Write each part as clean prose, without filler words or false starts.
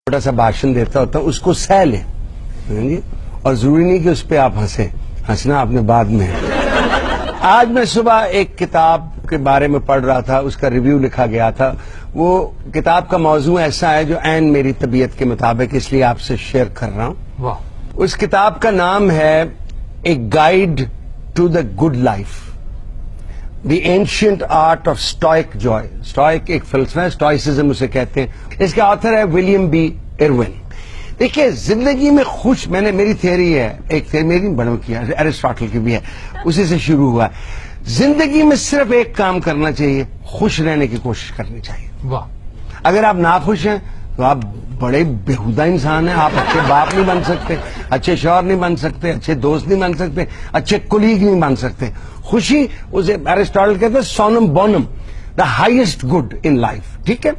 چھوٹا سا بھاشن دیتا ہوتا ہوں اس کو سہ لیں جی، اور ضروری نہیں کہ اس پہ آپ ہنسیں، ہنسنا آپ نے بعد میں ہے۔ آج میں صبح ایک کتاب کے بارے میں پڑھ رہا تھا، اس کا ریویو لکھا گیا تھا۔ وہ کتاب کا موضوع ایسا ہے جو عین میری طبیعت کے مطابق، اس لیے آپ سے شیئر کر رہا ہوں۔ واہ، اس کتاب کا نام ہے a guide to the good life, the ancient art of stoic joy. Stoic ایک فلسفہ ہے، اسٹوئسزم اسے کہتے ہیں۔ اس کا آتھر ہے ولیم بی ایروین۔ دیکھیے زندگی میں خوش، میں نے میری تھیوری ہے، ایک تھیوری میری بڑوں کی ہے، ایرسٹاٹل کی بھی ہے، اسی سے شروع ہوا ہے۔ زندگی میں صرف ایک کام کرنا چاہیے، خوش رہنے کی کوشش کرنی چاہیے۔ واہ، اگر آپ ناخوش ہیں تو آپ بڑے بےہودہ انسان ہیں، آپ اچھے باپ نہیں بن سکتے، اچھے شوہر نہیں بن سکتے، اچھے دوست نہیں بن سکتے، اچھے کولیگ نہیں بن سکتے۔ خوشی اسے ایرسٹاٹل کہتے ہیں سونم بونم، the highest good in life, ٹھیک ہے۔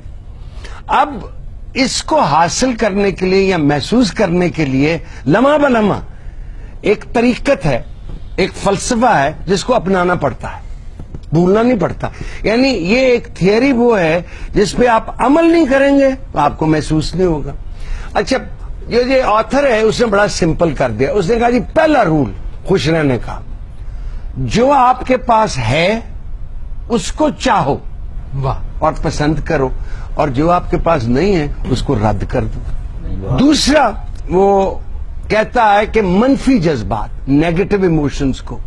اب اس کو حاصل کرنے کے لیے یا محسوس کرنے کے لیے لمحہ بلمحہ ایک طریقت ہے، ایک فلسفہ ہے جس کو اپنانا پڑتا ہے، بھولنا نہیں پڑتا۔ یعنی یہ ایک تھیوری وہ ہے جس پہ آپ عمل نہیں کریں گے تو آپ کو محسوس نہیں ہوگا۔ اچھا، یہ آتھر ہے اس نے بڑا سمپل کر دیا، اس نے کہا جی پہلا رول خوش رہنے کا، جو آپ کے پاس ہے اس کو چاہو واہ، اور پسند کرو، اور جو آپ کے پاس نہیں ہے اس کو رد کر دو۔ دوسرا وہ کہتا ہے کہ منفی جذبات، نیگیٹو ایموشنز کو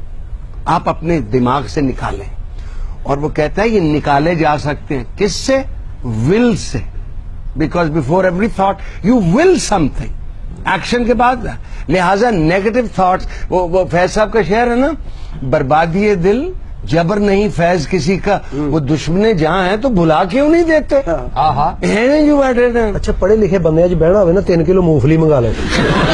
آپ اپنے دماغ سے نکالیں، اور وہ کہتا ہے یہ نکالے جا سکتے ہیں کس سے؟ ول سے، because before every thought you will some thing, action کے بعد۔ لہذا نیگیٹو تھاٹس، وہ فیض صاحب کا شعر ہے نا، بربادی دل جبر نہیں فیض کسی کا، وہ دشمنے جہاں ہیں تو بھلا کیوں نہیں دیتے ہیں جو بیٹھے ہیں۔ اچھا پڑھے لکھے بندے چ بہنا ہوئے نا 3 کلو مونگ پھلی منگا لے،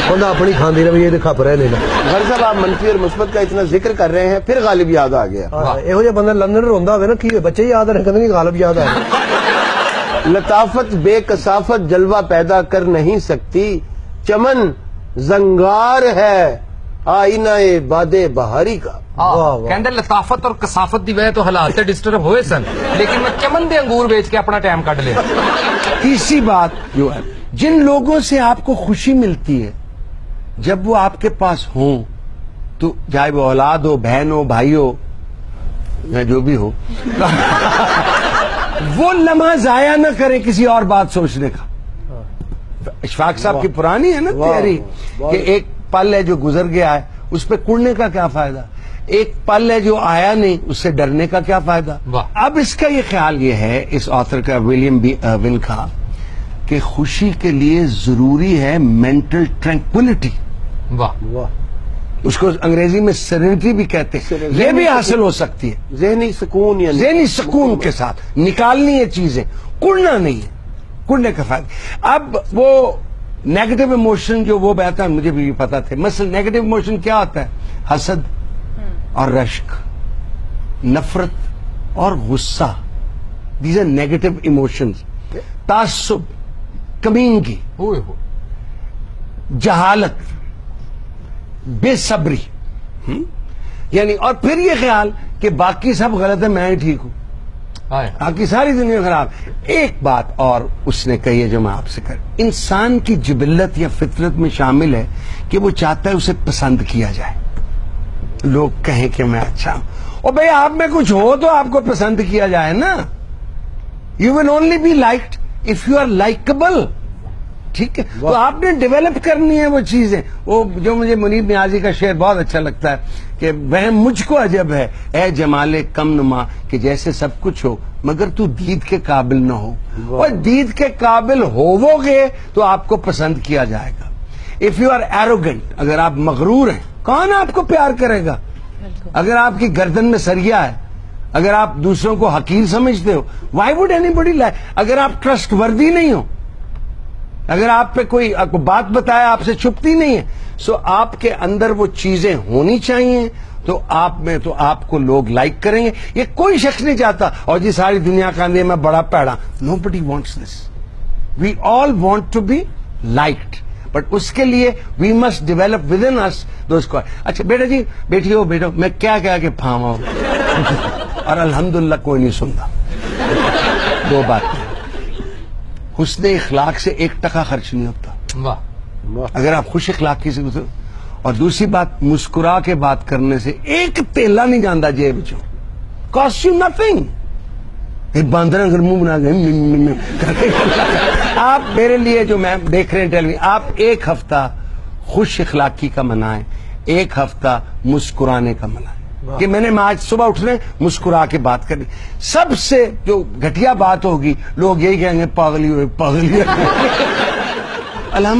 بندہ اپنی کھاندی رہے، یہ کھپ رہے لینا۔ غر صاحب آپ منفی اور مثبت کا اتنا ذکر کر رہے ہیں، پھر غالب یاد آ گیا۔ یہو جہ بندہ لندن روندا ہوئے نا، کی بچے یاد رکھتے نہیں، غالب یاد آ گیا۔ لطافت بے کثافت جلوہ پیدا کر نہیں سکتی، چمن زنگار ہے آئینہ باد بہاری کا۔ کہندے لطافت اور کثافت دی وجہ تو حالات تے ڈسٹرب ہوئے سن، لیکن میں چمن دے انگور بیچ کے اپنا ٹائم کٹ لیا۔ تیسری بات جو ہے، جن لوگوں سے آپ کو خوشی ملتی ہے جب وہ آپ کے پاس ہوں، تو چاہے وہ اولاد ہو، بہن ہو، بھائی ہو، یا جو بھی ہو، وہ لمحہ ضائع نہ کریں کسی اور بات سوچنے کا۔ اشفاق صاحب کی پرانی ہے نا تیاری کہ ایک پل ہے جو گزر گیا ہے، اس پہ کڑنے کا کیا فائدہ، ایک پل ہے جو آیا نہیں، اس سے ڈرنے کا کیا فائدہ۔ اب اس کا یہ خیال یہ ہے، اس آتھر کا، ولیم بی ایروین کا، کہ خوشی کے لیے ضروری ہے مینٹل ٹرینکولیٹی، واہ، اس کو انگریزی میں سیرینٹی بھی کہتے ہیں، یہ بھی حاصل ہو سکتی ہے ذہنی سکون، یعنی ذہنی سکون کے ساتھ نکالنی ہے چیزیں، کڑنا نہیں ہے، کڑنے کا فائدہ۔ اب وہ نیگیٹو ایموشن جو وہ بہتا ہے، مجھے بھی پتا تھے، مثلا نیگیٹو ایموشن کیا ہوتا ہے؟ حسد اور رشک، نفرت اور غصہ، دیز آر نیگیٹو ایموشنز۔ تعصب، کمینگی، ہوئے ہو، جہالت، بے صبری، یعنی، اور پھر یہ خیال کہ باقی سب غلط ہے، میں ہی ٹھیک ہوں، آئے باقی ساری دنیا خراب۔ ایک بات اور اس نے کہی ہے جو میں آپ سے کر، انسان کی جبلت یا فطرت میں شامل ہے کہ وہ چاہتا ہے اسے پسند کیا جائے، لوگ کہیں کہ میں اچھا ہوں۔ اور بھئی آپ میں کچھ ہو تو آپ کو پسند کیا جائے نا۔ You will only be liked if you are likable, ٹھیک ہے؟ تو آپ نے ڈیولپ کرنی ہے وہ چیزیں۔ وہ جو مجھے منیب نیازی کا شعر بہت اچھا لگتا ہے کہ وہ مجھ کو عجب ہے اے جمال کم نما، کہ جیسے سب کچھ ہو مگر تو دید کے قابل نہ ہو۔ اور دید کے قابل ہوو گے تو آپ کو پسند کیا جائے گا۔ اف یو آر ایروگنٹ، اگر آپ مغرور ہیں، کون آپ کو پیار کرے گا؟ اگر آپ کی گردن میں سریا ہے، اگر آپ دوسروں کو حقیر سمجھتے ہو، why would anybody like? اگر آپ ٹرسٹ وردی نہیں ہو، اگر آپ پہ کوئی آپ کو بات بتایا آپ سے چھپتی نہیں ہے، سو آپ کے اندر وہ چیزیں ہونی چاہیے، تو آپ میں تو آپ کو لوگ لائک کریں گے۔ یہ کوئی شخص نہیں چاہتا اور جی ساری دنیا کا اندر میں بڑا پیڑا، nobody wants this, we all want to be liked, but اس کے لیے we must develop within us those کو۔ اچھا بیٹا جی، بیٹی ہو بیٹا، میں کیا کہا کہ پھاما ہوں اور الحمدللہ کوئی نہیں سنتا۔ دو باتیں، حسن اخلاق سے 1% خرچ نہیں ہوتا واہ اگر آپ خوش اخلاقی سے گزرو. اور دوسری بات مسکرا کے بات کرنے سے ایک تیلا نہیں جانا جیب چوں. Cost you nothing. باندر اگر منہ بنا گئے آپ میرے لیے جو میں دیکھ رہے ہیں ٹیلی آپ 1 ہفتہ خوش اخلاقی کا منائیں, 1 ہفتہ مسکرانے کا منائیں کہ میں نے آج صبح اٹھنے مسکرا کے بات کرنی. سب سے جو گھٹیا بات ہوگی لوگ یہی کہیں گے پاگلی ہوئے پاگلی. الحمد